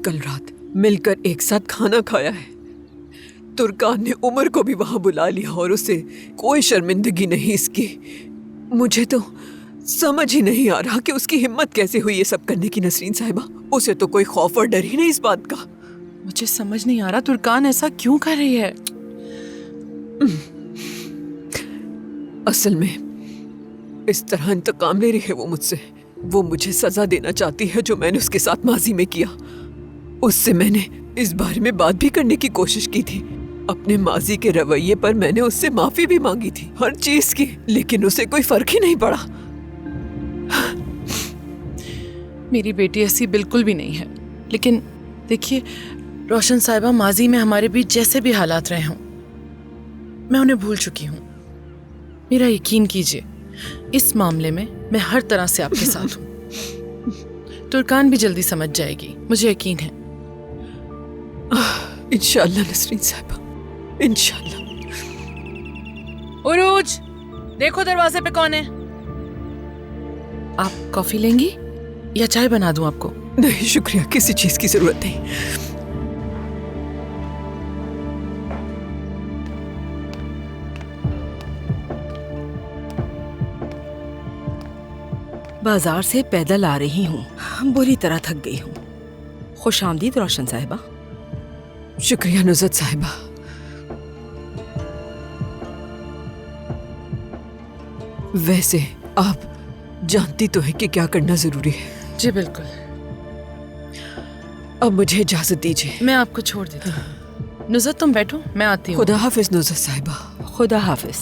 कल रात मिलकर एक साथ खाना खाया है। तुर्कान ने उमर को भी वहां बुला लिया और उसे कोई शर्मिंदगी नहीं इसकी। मुझे तो समझ ही नहीं आ रहा कि उसकी हिम्मत कैसे हुई ये सब करने की नसरीन साहिबा। उसे तो कोई खौफ और डर ही नहीं इस बात का। मुझे समझ नहीं आ रहा तुर्कान ऐसा क्यों कर रही है। असल में इस तरह इंतकाम ले रही है वो मुझसे। वो मुझे सजा देना चाहती है जो मैंने उसके साथ माजी में किया। उससे मैंने इस बारे में बात भी करने की कोशिश की थी। अपने माजी के रवैये पर मैंने उससे माफी भी मांगी थी, हर चीज की, लेकिन उसे कोई फर्क ही नहीं पड़ा। मेरी बेटी ऐसी बिल्कुल भी नहीं है। लेकिन देखिए रोशन साहिबा, माजी में हमारे बीच जैसे भी हालात रहे हों, मैं उन्हें भूल चुकी हूँ। मेरा यकीन कीजिए, इस मामले में मैं हर तरह से आपके साथ हूँ। तुर्कान भी जल्दी समझ जाएगी, मुझे यकीन है। इंशाअल्लाह नसरीन साहिबा, इंशाअल्लाह। उरूज, देखो दरवाजे पे कौन है। आप कॉफी लेंगी या चाय बना दूं आपको? नहीं शुक्रिया, किसी चीज की जरूरत नहीं। बाजार से पैदल आ रही हूँ, बुरी तरह थक गई हूँ। खुश आमदीद रोशन साहिबा। शुक्रिया नुज़त साहिबा। वैसे आप जानती तो है कि क्या करना जरूरी है। जी बिल्कुल। अब मुझे इजाजत दीजिए। मैं आपको छोड़ देती हूँ। नुज़त तुम बैठो, मैं आती हूँ। खुदा हाफिज नुज़त साहिबा। खुदा हाफिज।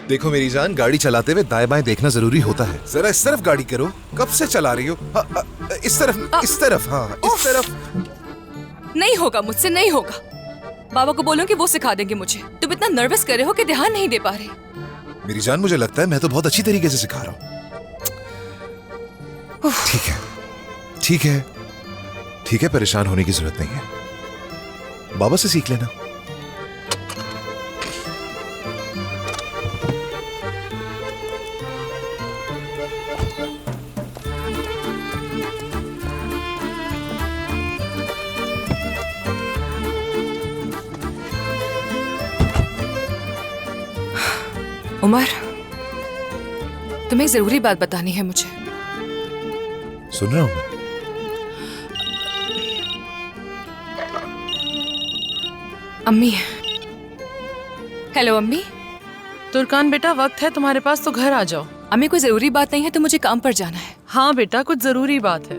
देखो मेरी जान, गाड़ी चलाते हुए दाएं बाएं देखना जरूरी होता है। जरा इस तरफ गाड़ी करो, कब से चला रही हो? इस तरफ, इस तरफ, हाँ इस तरफ। नहीं होगा, मुझसे नहीं होगा। बाबा को बोलो कि वो सिखा देंगे मुझे। तुम इतना नर्वस कर रहे हो कि ध्यान नहीं दे पा रहे। मेरी जान, मुझे लगता है मैं तो बहुत अच्छी तरीके से सिखा रहा हूँ। ठीक है, ठीक है, ठीक है, परेशान होने की जरूरत नहीं है। बाबा से सीख लेना। उमर, तुम्हें एक जरूरी बात बतानी है मुझे। सुन रहा हूं मैं। अम्मी। हेलो अम्मी। तुर्कान बेटा, वक्त है तुम्हारे पास तो घर आ जाओ। अम्मी, कोई जरूरी बात नहीं है तो मुझे काम पर जाना है। हाँ बेटा, कुछ जरूरी बात है।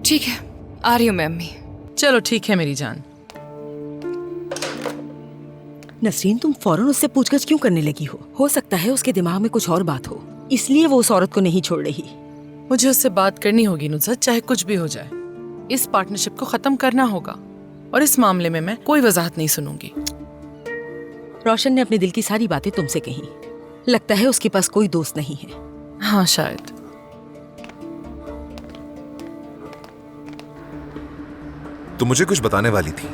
ठीक है, आ रही हूँ मैं अम्मी। चलो ठीक है मेरी जान। नसरीन, तुम फौरन उससे पूछगछ क्यों करने लगी हो सकता है उसके दिमाग में कुछ और बात हो, इसलिए वो उस औरत को नहीं छोड़ रही। मुझे उससे बात करनी होगी नुज़त, चाहे कुछ भी हो जाए। इस पार्टनरशिप को खत्म करना होगा और इस मामले में मैं कोई वजाहत नहीं सुनूंगी। रोशन ने अपने दिल की सारी बातें तुमसे कही। लगता है उसके पास कोई दोस्त नहीं है। हाँ शायद। तो मुझे कुछ बताने वाली थी।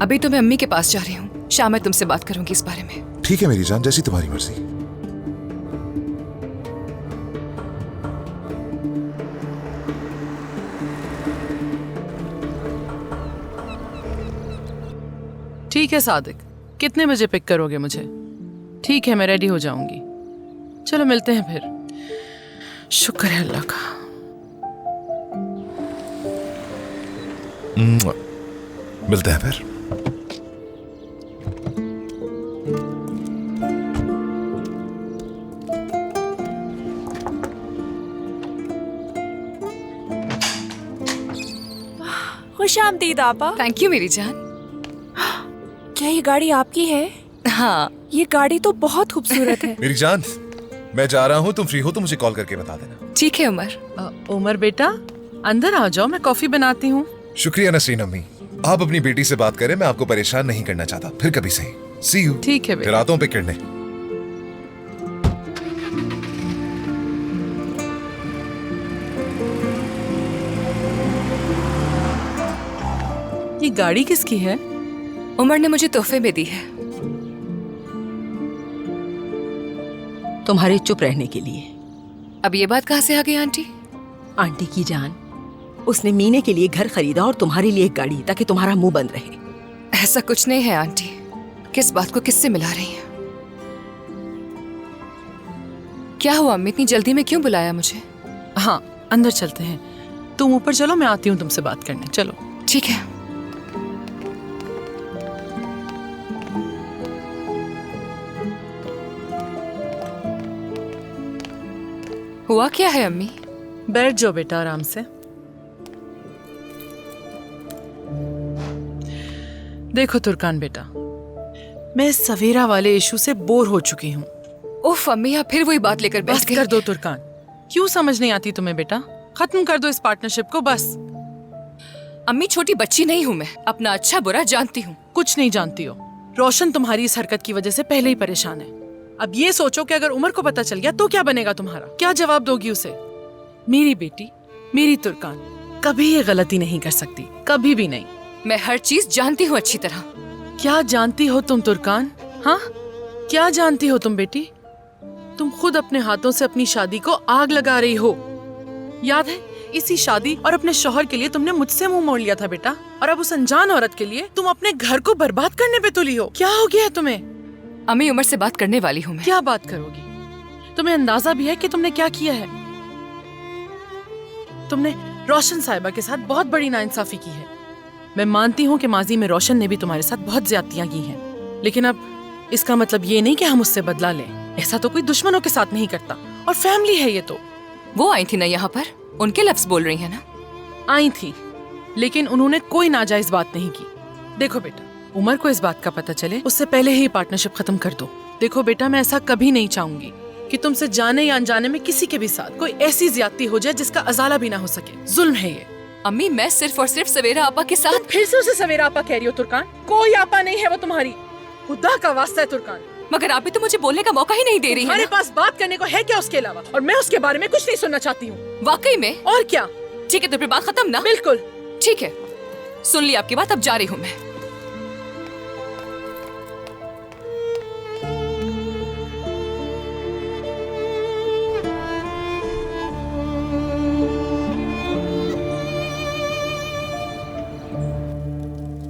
अभी तो मैं अम्मी के पास जा रही हूँ। शाम में तुमसे बात करूंगी इस बारे में। ठीक है मेरी जान, जैसी तुम्हारी मर्जी। ठीक है सादिक, कितने बजे पिक करोगे मुझे? ठीक है, मैं रेडी हो जाऊंगी। चलो मिलते हैं फिर। शुक्र है अल्लाह का। मिलते हैं फिर। खुश आमदीद आपा। थैंक यू मेरी जान। क्या ये गाड़ी आपकी है? हाँ। ये गाड़ी तो बहुत खूबसूरत है। मेरी जान, मैं जा रहा हूँ, तुम फ्री हो तो मुझे कॉल करके बता देना। ठीक है उमर। उमर बेटा, अंदर आ जाओ, मैं कॉफी बनाती हूँ। शुक्रिया नसरीन अम्मी, आप अपनी बेटी से बात करें, मैं आपको परेशान नहीं करना चाहता। फिर कभी सही। सी यू। ठीक है बेटा। रातों पे किरणें। ये गाड़ी किसकी है? उमर ने मुझे तोहफे में दी है। तुम्हारे चुप रहने के लिए। अब ये बात कहाँ से आ गई आंटी? आंटी की जान, उसने मीने के लिए घर खरीदा और तुम्हारे लिए एक गाड़ी, ताकि तुम्हारा मुंह बंद रहे। ऐसा कुछ नहीं है आंटी। किस बात को किससे मिला रही हैं? क्या हुआ अम्मी, इतनी जल्दी में क्यों बुलाया मुझे? हाँ, अंदर चलते हैं। तुम ऊपर चलो, मैं आती हूँ तुमसे बात करने। चलो। ठीक है। हुआ क्या है अम्मी? बैठ जाओ बेटा आराम से। देखो तुर्कान बेटा, मैं इस सवेरा वाले इशू से बोर हो चुकी हूँ। उफ अम्मी, आप फिर वही बात लेकर बैठ बस गई। कर दो तुर्कान। क्यों समझ नहीं आती तुम्हें बेटा? खत्म कर दो इस पार्टनरशिप को बस। अम्मी, छोटी बच्ची नहीं हूँ मैं, अपना अच्छा बुरा जानती हूँ। कुछ नहीं जानती हो। रोशन तुम्हारी इस हरकत की वजह से पहले ही परेशान है। अब ये सोचो कि अगर उमर को पता चल गया तो क्या बनेगा तुम्हारा? क्या जवाब दोगी उसे? मेरी बेटी, मेरी तुर्कान कभी ये गलती नहीं कर सकती, कभी भी नहीं। मैं हर चीज जानती हूँ अच्छी तरह। क्या जानती हो तुम तुर्कान? हाँ, क्या जानती हो तुम बेटी? तुम खुद अपने हाथों से अपनी शादी को आग लगा रही हो। याद है, इसी शादी और अपने शौहर के लिए तुमने मुझसे मुंह मोड़ लिया था बेटा, और अब उस अनजान औरत के लिए तुम अपने घर को बर्बाद करने पे तुली हो। क्या हो गया है तुम्हें? अम्मी, उमर से बात करने वाली हूँ मैं। क्या बात करोगी? तुम्हें अंदाजा भी है कि तुमने क्या किया है? तुमने रोशन साहिबा के साथ बहुत बड़ी नाइंसाफी की है। मैं मानती हूँ कि माजी में रोशन ने भी तुम्हारे साथ बहुत ज्यादतियां की हैं, लेकिन अब इसका मतलब ये नहीं कि हम उससे बदला लें। ऐसा तो कोई दुश्मनों के साथ नहीं करता, और फैमिली है ये तो। वो आई थी ना यहाँ पर, उनके लफ्ज बोल रही है ना? आई थी, लेकिन उन्होंने कोई नाजायज बात नहीं की। देखो बेटा, उमर को इस बात का पता चले उससे पहले ही पार्टनरशिप खत्म कर दो। देखो बेटा, मैं ऐसा कभी नहीं चाहूंगी कि तुमसे जाने या अनजाने में किसी के भी साथ कोई ऐसी ज्यादती हो जाए जिसका अजाला भी ना हो सके। जुल्म है ये। अम्मी, मैं सिर्फ और सिर्फ सवेरा आपा के साथ। फिर से उसे सवेरा आपा कह रही हो तुर्कान? कोई आपा नहीं है वो तुम्हारी, खुदा का वास्ता है तुर्कान। मगर आप भी तो मुझे बोलने का मौका ही नहीं दे रही है हमारे ना? पास बात करने को है क्या उसके अलावा? और मैं उसके बारे में कुछ नहीं सुनना चाहती हूँ। वाकई में? और क्या? ठीक है, तो फिर बात खत्म ना? बिल्कुल ठीक है, सुन ली आपकी बात, अब जा रही हूँ मैं।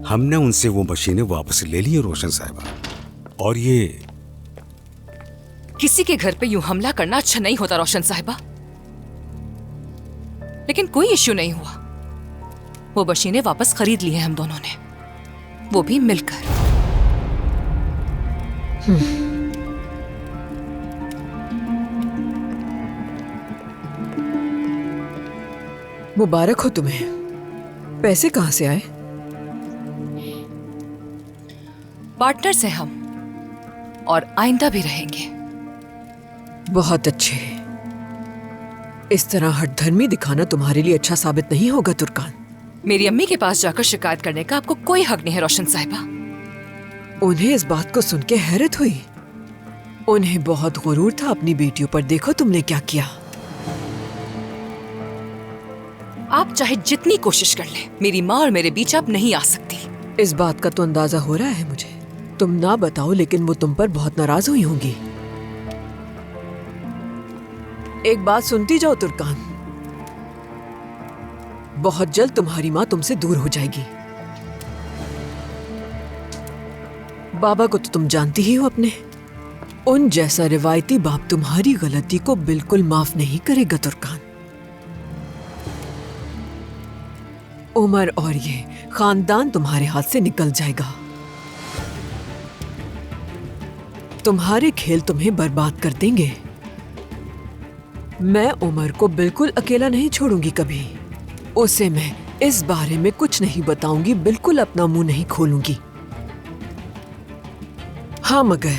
हमने उनसे वो मशीनें वापस ले ली है रोशन साहिबा, और ये किसी के घर पे यूं हमला करना अच्छा नहीं होता रोशन साहिबा, लेकिन कोई इश्यू नहीं हुआ। वो मशीनें वापस खरीद ली हैं हम दोनों ने, वो भी मिलकर। मुबारक हो तुम्हें। पैसे कहाँ से आए? पार्टनर्स हैं हम, और आइंदा भी रहेंगे। बहुत अच्छे। इस तरह हठधर्मी दिखाना तुम्हारे लिए अच्छा साबित नहीं होगा तुर्कान। मेरी अम्मी के पास जाकर शिकायत करने का आपको कोई हक नहीं है रोशन साहिबा। उन्हें इस बात को सुन के हैरत हुई। उन्हें बहुत गुरूर था अपनी बेटियों पर। देखो तुमने क्या किया। आप चाहे जितनी कोशिश कर ले, मेरी माँ और मेरे बीच आप नहीं आ सकती। इस बात का तो अंदाजा हो रहा है मुझे। तुम ना बताओ, लेकिन वो तुम पर बहुत नाराज हुई होंगी। एक बात सुनती जाओ तुर्कान, बहुत जल्द तुम्हारी माँ तुमसे दूर हो जाएगी। बाबा को तो तुम जानती ही हो अपने। उन जैसा रिवायती बाप तुम्हारी गलती को बिल्कुल माफ नहीं करेगा तुर्कान। उमर और ये खानदान तुम्हारे हाथ से निकल जाएगा। तुम्हारे खेल तुम्हें बर्बाद कर देंगे। मैं उमर को बिल्कुल अकेला नहीं छोड़ूंगी कभी। उसे मैं इस बारे में कुछ नहीं बताऊंगी, बिल्कुल अपना मुंह नहीं खोलूंगी। हाँ, मगर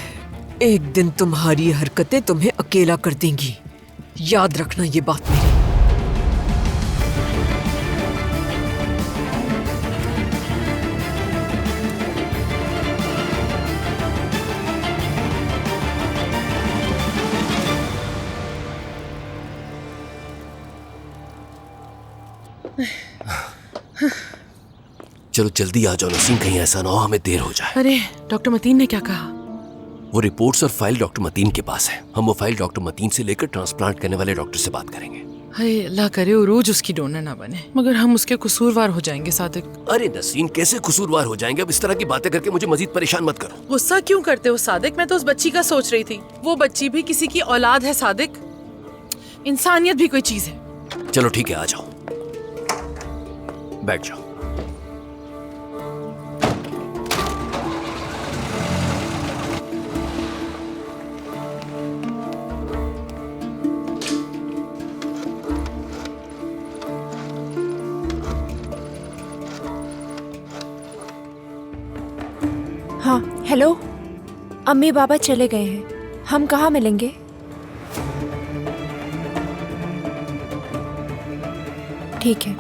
एक दिन तुम्हारी हरकतें तुम्हें अकेला कर देंगी। याद रखना ये बात मेरी। चलो जल्दी आ जाओ नसीम, कहीं ऐसा ना हो हमें देर हो जाए। अरे डॉक्टर मतीन ने क्या कहा? वो रिपोर्ट्स और फाइल डॉक्टर मतीन के पास है। हम वो फाइल डॉक्टर मतीन से लेकर ट्रांसप्लांट करने वाले डॉक्टर से बात करेंगे। हाय अल्लाह करे उरूज उसकी डोनर ना बने, मगर हम उसके कसूरवार हो जाएंगे सादिक। अरे नसरीन, कैसे कसूरवार हो जाएंगे? अब इस तरह की बातें करके मुझे मजीद परेशान मत करो। गुस्सा क्यों करते हो सादिक? मैं तो उस बच्ची का सोच रही थी। वो बच्ची भी किसी की औलाद है सादिक। इंसानियत भी कोई चीज है। चलो ठीक है, आ जाओ, बैठ जाओ। हाँ हेलो, अम्मी बाबा चले गए हैं, हम कहाँ मिलेंगे? ठीक है।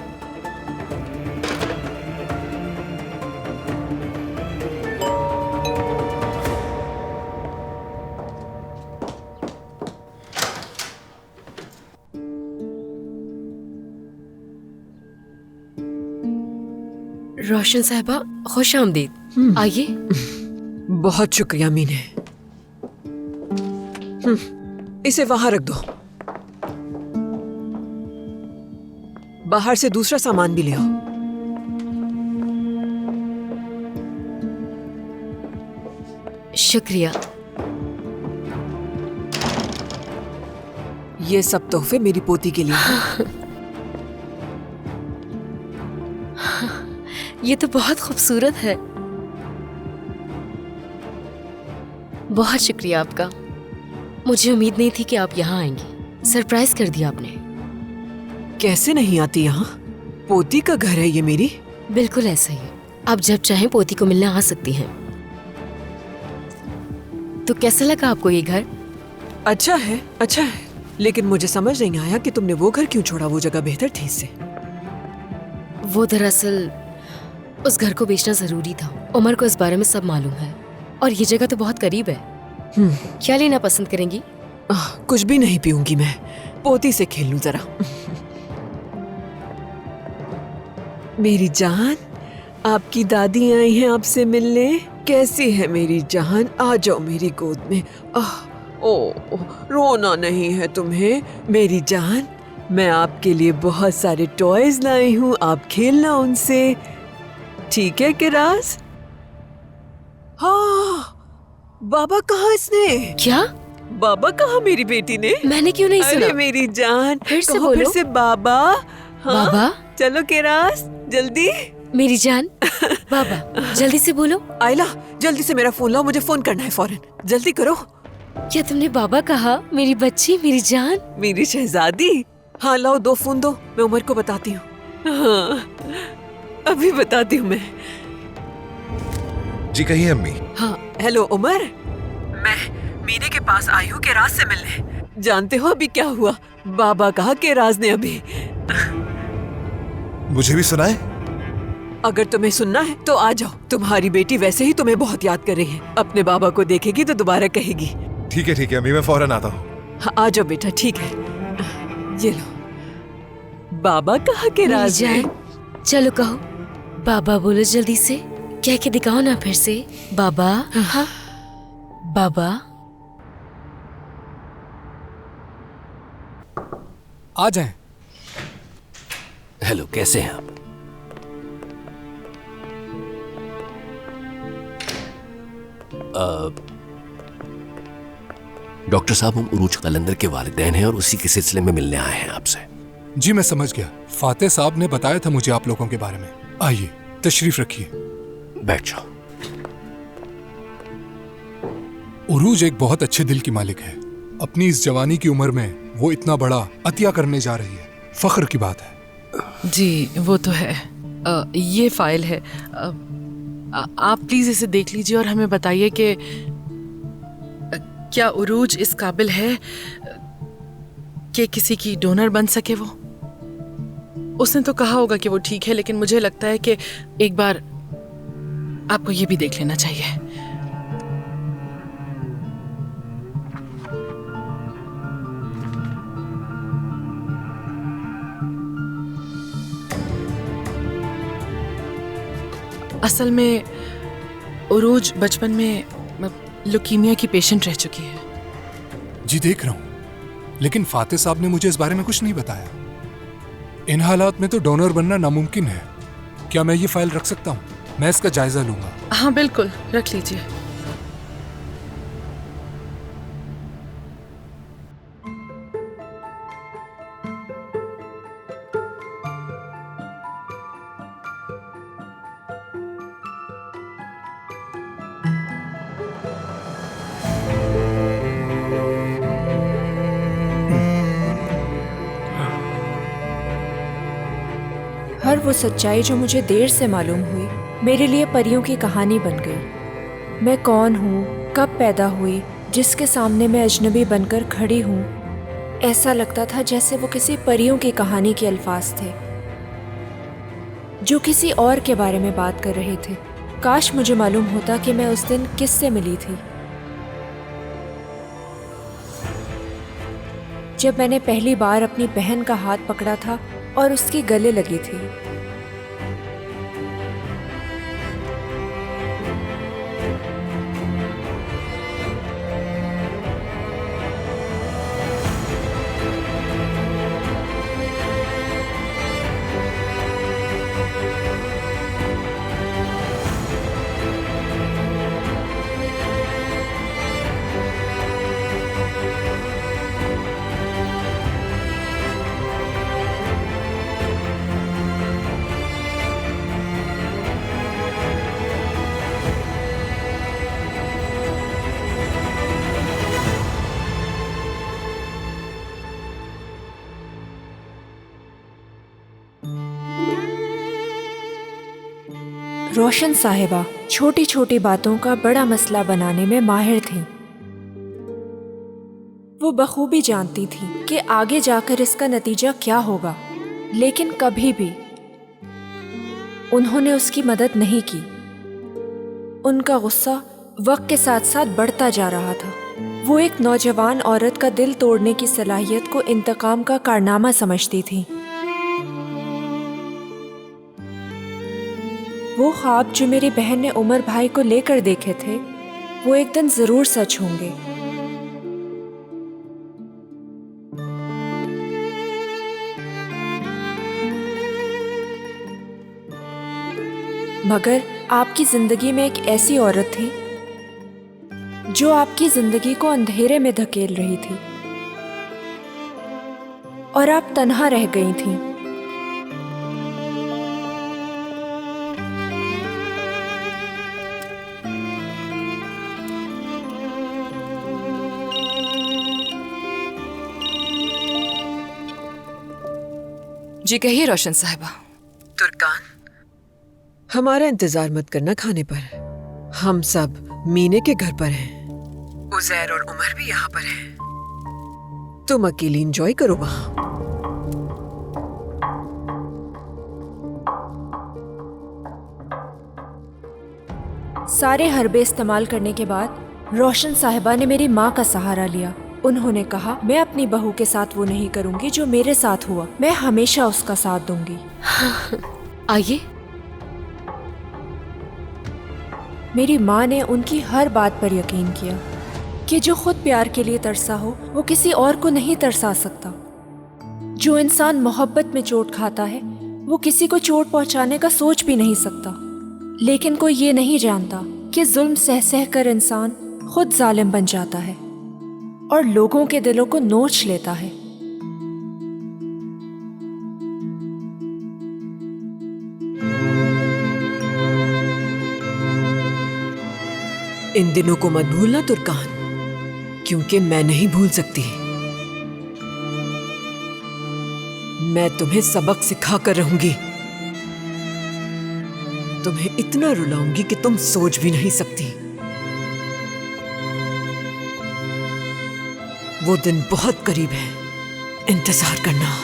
रोशन साहिबा, खुश आमदीद। आइए। बहुत शुक्रिया मीने। इसे वहां रख दो। बाहर से दूसरा सामान भी ले आओ। शुक्रिया। ये सब तोहफे मेरी पोती के लिए हैं। ये तो बहुत खूबसूरत है। बहुत शुक्रिया आपका। मुझे उम्मीद नहीं थी कि आप यहाँ आएंगी। सरप्राइज कर दिया आपने। कैसे नहीं आती यहाँ? पोती का घर है ये मेरी। बिल्कुल ऐसा ही है। आप जब चाहें पोती को मिलने आ सकती हैं। तो कैसा लगा आपको ये घर? अच्छा है, अच्छा है, लेकिन मुझे समझ नहीं आया कि तुमने वो घर क्यों छोड़ा। वो जगह बेहतर थी इससे। वो दरअसल उस घर को बेचना जरूरी था। उमर को इस बारे में सब मालूम है और ये जगह तो बहुत करीब है। क्या लेना पसंद करेंगी? कुछ भी नहीं पीऊंगी मैं। पोती से खेल लूं जरा। मेरी जान, आपकी दादी आई हैं आपसे मिलने। कैसी है मेरी जान? आ जाओ मेरी गोद में। रोना नहीं है तुम्हें मेरी जान। मैं आपके लिए बहुत सारे टॉयज लाई हूँ, आप खेलना उनसे। ठीक है किराज? हाँ, बाबा कहाँ इसने? क्या? बाबा कहाँ मेरी बेटी ने? मैंने क्यों नहीं सुना? अरे मेरी जान, फिर से कहो बोलो। फिर से बाबा। हाँ? बाबा? चलो किराज, जल्दी। मेरी जान, बाबा जल्दी से बोलो। आयला, जल्दी से मेरा फोन लाओ, मुझे फोन करना है फौरन। जल्दी करो। क्या तुमने बाबा कहा? मेरी बच्ची, मेरी जान, मेरी शहजादी। हाँ लाओ, 2 फोन दो, मैं उमर को बताती हूँ। हाँ, अभी बताती हूँ मैं। जी कहिए अम्मी। हाँ हेलो उमर, मैं मीने के पास आई हूँ केराज से मिलने। जानते हो अभी क्या हुआ? बाबा कहा केराज ने अभी। मुझे भी सुनाए। अगर तुम्हें सुनना है तो आ जाओ। तुम्हारी बेटी वैसे ही तुम्हें बहुत याद कर रही है। अपने बाबा को देखेगी तो दोबारा कहेगी। ठीक है अम्मी, मैं फौरन आता हूँ। हाँ आ जाओ बेटा, ठीक है। ये लो, बाबा कहा केराज मेरी ने। जान, चलो कहो बाबा बोलो जल्दी से। कह के दिखाओ ना फिर से। बाबा। हाँ बाबा। आ जाएं। हेलो, कैसे हैं आप? डॉक्टर साहब, हम उरूज कलंदर के वालिदैन हैं और उसी के सिलसिले में मिलने आए हैं आपसे। जी मैं समझ गया। फातेह साहब ने बताया था मुझे आप लोगों के बारे में। आइए तशरीफ रखिए। बैठ जाओ। उरूज एक बहुत अच्छे दिल की मालिक है। अपनी इस जवानी की उम्र में वो इतना बड़ा अतिया करने जा रही है। फख्र की बात है। जी वो तो है। ये फाइल है। आप प्लीज इसे देख लीजिए और हमें बताइए कि क्या उरूज इस काबिल है कि किसी की डोनर बन सके। वो उसने तो कहा होगा कि वो ठीक है, लेकिन मुझे लगता है कि एक बार आपको ये भी देख लेना चाहिए। असल में उरूज बचपन में लुकीमिया की पेशेंट रह चुकी है। जी देख रहा हूँ, लेकिन फातिह साहब ने मुझे इस बारे में कुछ नहीं बताया। इन हालात में तो डोनर बनना नामुमकिन है। क्या मैं ये फाइल रख सकता हूँ? मैं इसका जायजा लूंगा। हाँ बिल्कुल, रख लीजिए। हर वो सच्चाई जो मुझे देर से मालूम हुई मेरे लिए परियों की कहानी बन गई। मैं कौन हूँ, कब पैदा हुई, जिसके सामने मैं अजनबी बनकर खड़ी हूँ। ऐसा लगता था जैसे वो किसी परियों की कहानी के अल्फाज थे जो किसी और के बारे में बात कर रहे थे। काश मुझे मालूम होता कि मैं उस दिन किससे मिली थी। जब मैंने पहली बार अपनी बहन का हाथ पकड़ा था और उसके गले लगी थी। रोशन साहिबा छोटी छोटी बातों का बड़ा मसला बनाने में माहिर थीं। वो बखूबी जानती थी कि आगे जाकर इसका नतीजा क्या होगा, लेकिन कभी भी उन्होंने उसकी मदद नहीं की। उनका गुस्सा वक्त के साथ साथ बढ़ता जा रहा था। वो एक नौजवान औरत का दिल तोड़ने की सलाहियत को इंतकाम का कारनामा समझती थी। वो ख्वाब जो मेरी बहन ने उमर भाई को लेकर देखे थे, वो एक दिन जरूर सच होंगे। मगर आपकी जिंदगी में एक ऐसी औरत थी जो आपकी जिंदगी को अंधेरे में धकेल रही थी और आप तन्हा रह गई थीं। जी कहिए रोशन साहिबा। तुर्कान, हमारा इंतजार मत करना खाने पर। हम सब मीने के घर पर हैं। उजैर और उमर भी यहाँ पर हैं। तुम अकेली एंजॉय करो वहां। सारे हरबे इस्तेमाल करने के बाद रोशन साहिबा ने मेरी माँ का सहारा लिया। उन्होंने कहा, मैं अपनी बहू के साथ वो नहीं करूंगी जो मेरे साथ हुआ। मैं हमेशा उसका साथ दूंगी। आइए। मेरी माँ ने उनकी हर बात पर यकीन किया कि जो खुद प्यार के लिए तरसा हो वो किसी और को नहीं तरसा सकता। जो इंसान मोहब्बत में चोट खाता है वो किसी को चोट पहुंचाने का सोच भी नहीं सकता। लेकिन कोई ये नहीं जानता कि जुल्म सह सह कर इंसान खुद जालिम बन जाता है और लोगों के दिलों को नोच लेता है। इन दिनों को मत भूलना तुर्कान, क्योंकि मैं नहीं भूल सकती। मैं तुम्हें सबक सिखा कर रहूंगी। तुम्हें इतना रुलाऊंगी कि तुम सोच भी नहीं सकती। वो दिन बहुत करीब है, इंतजार करना।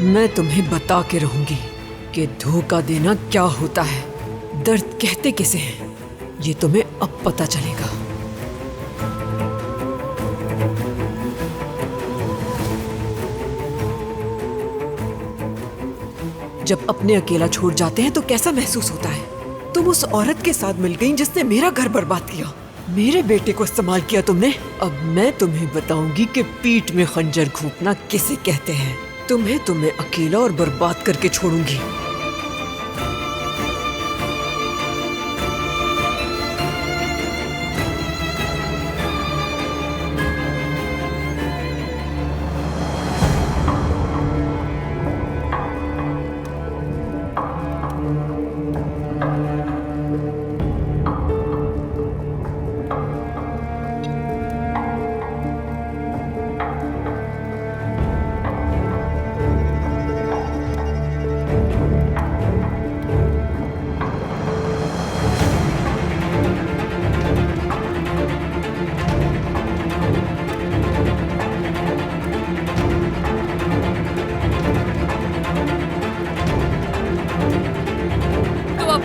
मैं तुम्हें बता के रहूंगी कि धोखा देना क्या होता है, दर्द कहते किसे हैं, ये तुम्हें अब पता चलेगा। जब अपने अकेला छोड़ जाते हैं तो कैसा महसूस होता है। तुम उस औरत के साथ मिल गई जिसने मेरा घर बर्बाद किया, मेरे बेटे को इस्तेमाल किया तुमने। अब मैं तुम्हें बताऊंगी कि पीठ में खंजर घोंपना किसे कहते हैं। तुम्हें अकेला और बर्बाद करके छोड़ूंगी।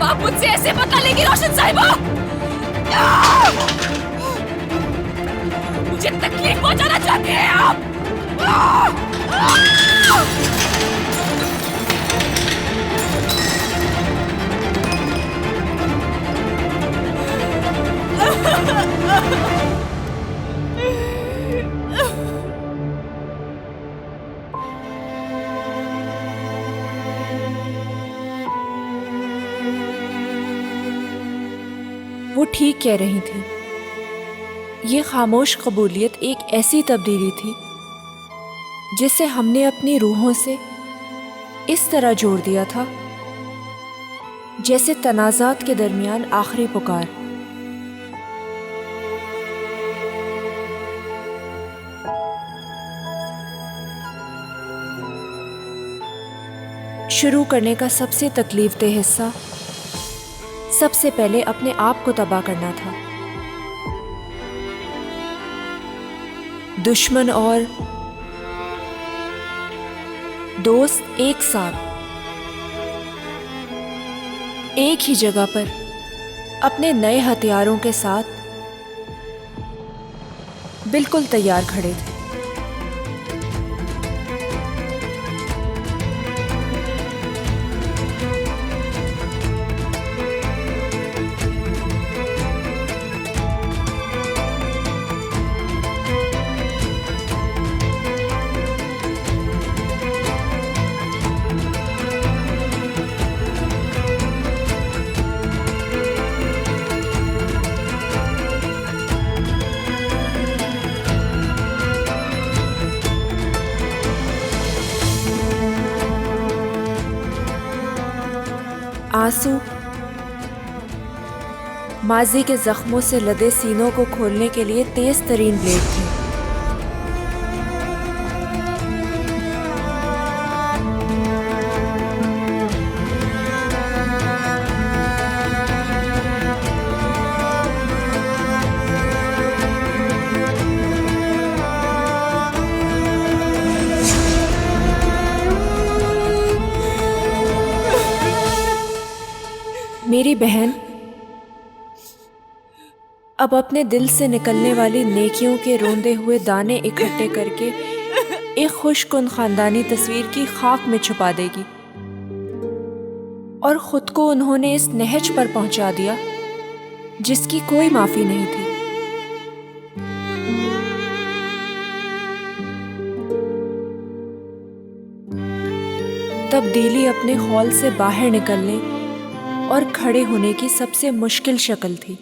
आप मुझसे ऐसे बदला लेगी रोशन साहिबा? मुझे तकलीफ पहुंचाना चाहते हैं आप? वो ठीक कह रही थी। ये खामोश कबूलियत एक ऐसी तब्दीली थी जिसे हमने अपनी रूहों से इस तरह जोड़ दिया था जैसे तनाज़ात के दरमियान आखिरी पुकार। शुरू करने का सबसे तकलीफदेह हिस्सा सबसे पहले अपने आप को तबाह करना था। दुश्मन और दोस्त एक साथ एक ही जगह पर अपने नए हथियारों के साथ बिल्कुल तैयार खड़े थे। आंसू माजी के जख्मों से लदे सीनों को खोलने के लिए तेज तरीन ब्लेड थे। मेरी बहन अब अपने दिल से निकलने वाली नेकियों के रोंदे हुए दाने इकट्ठे करके एक खुशकुन खानदानी तस्वीर की खाक में छुपा देगी। और खुद को उन्होंने इस नहज पर पहुंचा दिया जिसकी कोई माफी नहीं थी। तब्दीली अपने हॉल से बाहर निकलने और खड़े होने की सबसे मुश्किल शक्ल थी।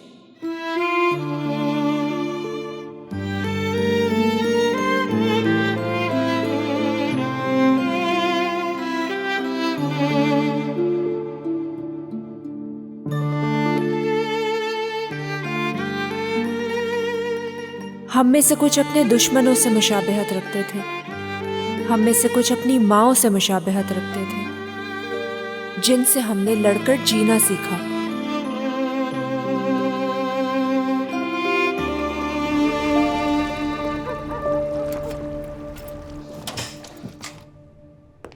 हम में से कुछ अपने दुश्मनों से मुशाबहत रखते थे, हम में से कुछ अपनी माँओं से मुशाबहत रखते थे जिनसे हमने लड़कर जीना सीखा।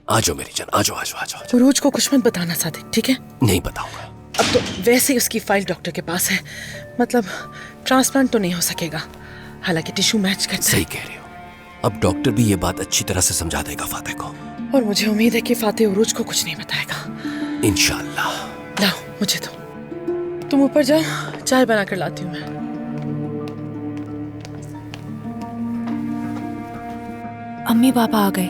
आ जाओ मेरी जान, आ जाओ आ जाओ आ जाओ। उरूज को कुछ मत बताना सादिक, ठीक है? नहीं बताऊंगा। अब तो वैसे ही उसकी फाइल डॉक्टर के पास है, मतलब ट्रांसप्लांट तो नहीं हो सकेगा, हालांकि टिश्यू मैच करता सही कह रही हो। अब डॉक्टर भी ये बात अच्छी तरह से समझा देगा फातिह को। है। और मुझे उम्मीद है कि फातिह उरूज को कुछ नहीं बताएगा। इंशाल्लाह। लाओ मुझे दो, तुम ऊपर जाओ, चाय बना कर लाती हूँ मैं। अम्मी पापा आ गए।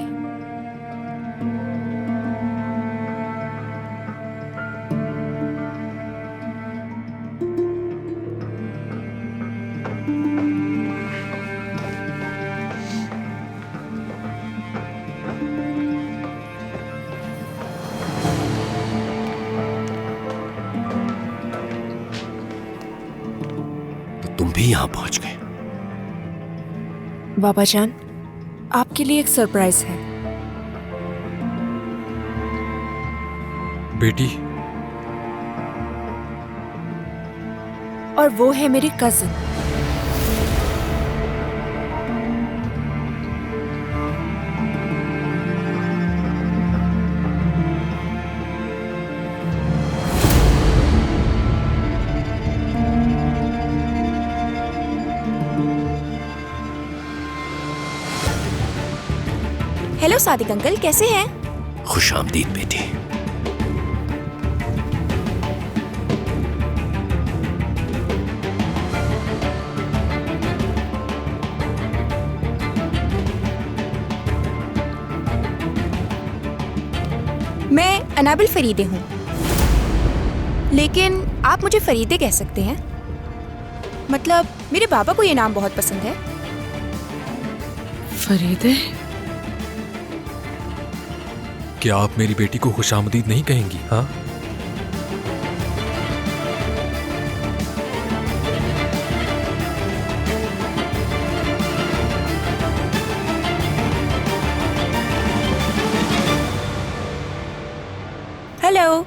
तो तुम भी यहाँ पहुंच गए। बाबा जान, आपके लिए एक सरप्राइज है। बेटी, और वो है मेरी कजिन। हेलो सादिक अंकल, कैसे हैं? खुशामदीद बेटी। मैं अनाबिल फरीदे हूँ, लेकिन आप मुझे फरीदे कह सकते हैं। मतलब मेरे पापा को ये नाम बहुत पसंद है। फरीदे? क्या आप मेरी बेटी को खुशामदीद नहीं कहेंगी? हाँ, हेलो।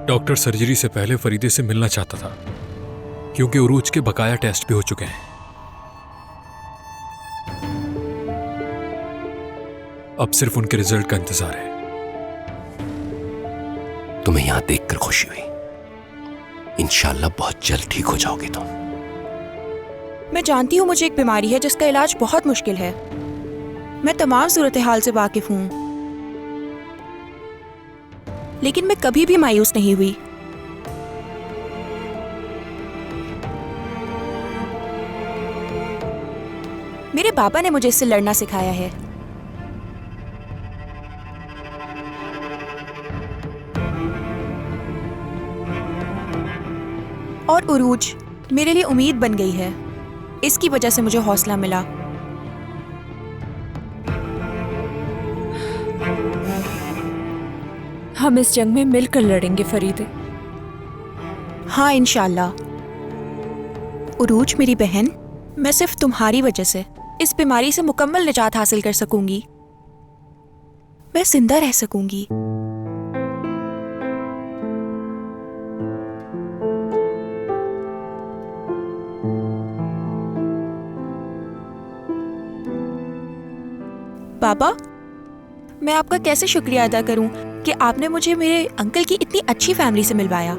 डॉक्टर सर्जरी से पहले फरीदे से मिलना चाहता था, क्योंकि उरूज के बकाया टेस्ट भी हो चुके हैं। अब सिर्फ उनके रिजल्ट का इंतजार है। तुम्हें यहाँ देखकर खुशी हुई। इंशाल्लाह बहुत जल्द ठीक हो जाओगे तुम। मैं जानती हूँ मुझे एक बीमारी है जिसका इलाज बहुत मुश्किल है। मैं तमाम सूरत हाल से वाकिफ हूँ, लेकिन मैं कभी भी मायूस नहीं हुई। मेरे पापा ने मुझे इससे लड़ना सिखाया है। और उरूज मेरे लिए उम्मीद बन गई है। इसकी वजह से मुझे हौसला मिला। हम इस जंग में मिलकर लड़ेंगे फरीदे। हाँ इंशाल्लाह। उरूज मेरी बहन, मैं सिर्फ तुम्हारी वजह से इस बीमारी से मुकम्मल निजात हासिल कर सकूंगी। मैं जिंदा रह सकूंगी। पापा, मैं आपका कैसे शुक्रिया अदा करूं कि आपने मुझे मेरे अंकल की इतनी अच्छी फैमिली से मिलवाया।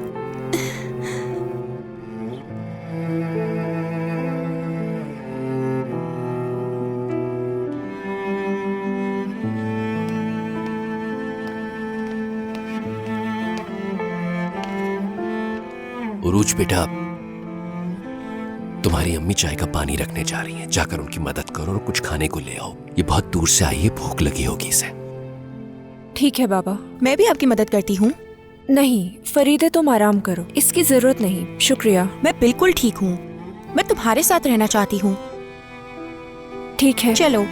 उरूज बेटा, तुम्हारी अम्मी चाय का पानी रखने जा रही हैं। जाकर उनकी मदद करो और कुछ खाने को ले आओ। ये बहुत दूर से आई है, भूख लगी होगी इसे। ठीक है बाबा। मैं भी आपकी मदद करती हूँ। नहीं फरीदे, तुम आराम करो, इसकी जरूरत नहीं। शुक्रिया। मैं बिल्कुल ठीक हूँ। मैं तुम्हारे साथ रहना चाहती हूँ। ठीक है, चलो।